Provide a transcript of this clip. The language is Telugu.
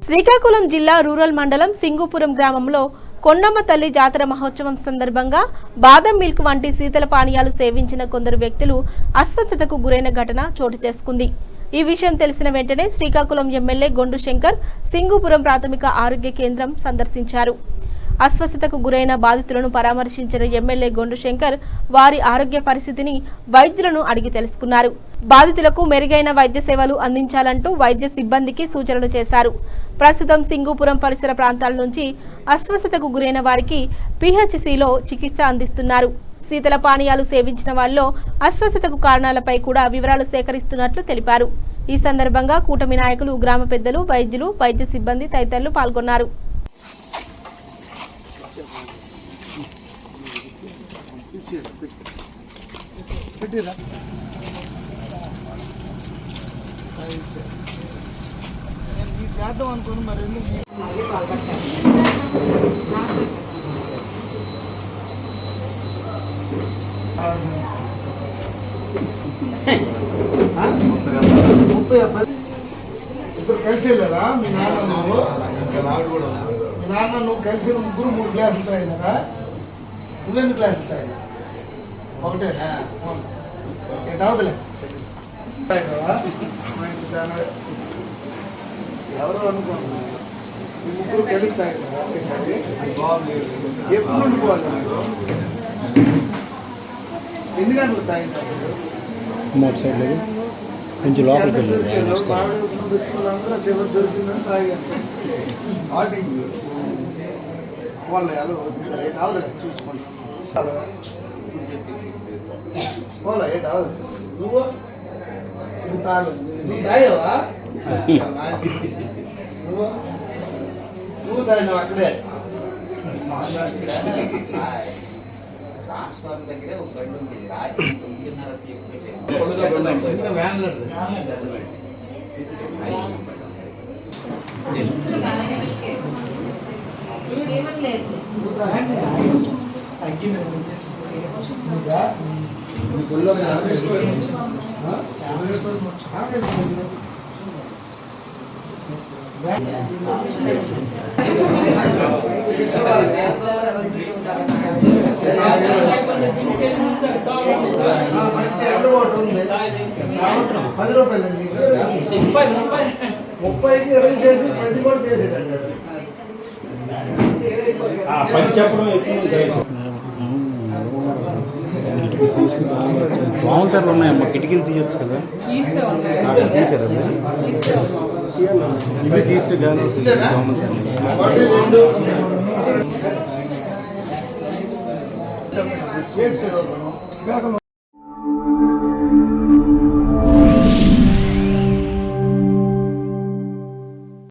శ్రీకాకుళం జిల్లా రూరల్ మండలం సింగుపురం గ్రామంలో కొండమ్మ తల్లి జాతర మహోత్సవం సందర్భంగా బాదం మిల్క్ వంటి శీతల పానీయాలు సేవించిన కొందరు వ్యక్తులు అస్వస్థతకు గురైన ఘటన చోటు చేసుకుంది. ఈ విషయం తెలిసిన వెంటనే శ్రీకాకుళం ఎమ్మెల్యే గొండు శంకర్ సింగుపురం ప్రాథమిక ఆరోగ్య కేంద్రం సందర్శించారు. అస్వస్థతకు గురైన బాధితులను పరామర్శించిన ఎమ్మెల్యే గొండు శంకర్ వారి ఆరోగ్య పరిస్థితిని వైద్యులను అడిగి తెలుసుకున్నారు. బాధితులకు మెరుగైన వైద్య సేవలు అందించాలంటూ వైద్య సిబ్బందికి సూచనలు చేశారు. ప్రస్తుతం సింగుపురం పరిసర ప్రాంతాల నుంచి అస్వస్థతకు గురైన వారికి పిహెచ్సిలో చికిత్స అందిస్తున్నారు. శీతల పానీయాలు సేవించిన వారిలో అస్వస్థతకు కారణాలపై కూడా వివరాలు సేకరిస్తున్నట్లు తెలిపారు. ఈ సందర్భంగా కూటమి నాయకులు, గ్రామ పెద్దలు, వైద్యులు, వైద్య సిబ్బంది తదితరులు పాల్గొన్నారు. ఇద్దరు కలిసి వెళ్ళారా? మీ నాన్న నువ్వు కలిసి ముగ్గురు 3 క్లాసులు తాగినారా? నువ్వెందుకు క్లాసులు తాగినా? ఒకటేనా? అవదులే ఎవరు అనుకోండి, ఈ ముగ్గురు కలిపి తాగినారా ఒకేసారి? ఎప్పుడు నుండి పోవాలి? ఎన్ని గంటలకు తాగినారు? దొరికారు బాగా వచ్చిన వాళ్ళందరూ శివరు దొరికిందని తాగాను. పోలే సరే అవదులే చూసుకోండి. పోలే ఏంటి అవదు. నువ్వు తాగలేదు. నువ్వు తాగినావు అక్కడే. దగ్గరే ఒక బండి ఉంది. ₹10 30కి 20 చేసి 10 కూడా చేసేటండి. బాగుంటారు ఉన్నాయమ్మా, కిటికీలు తీయొచ్చు కదా, తీసారా? ఇవి తీస్తే గాలి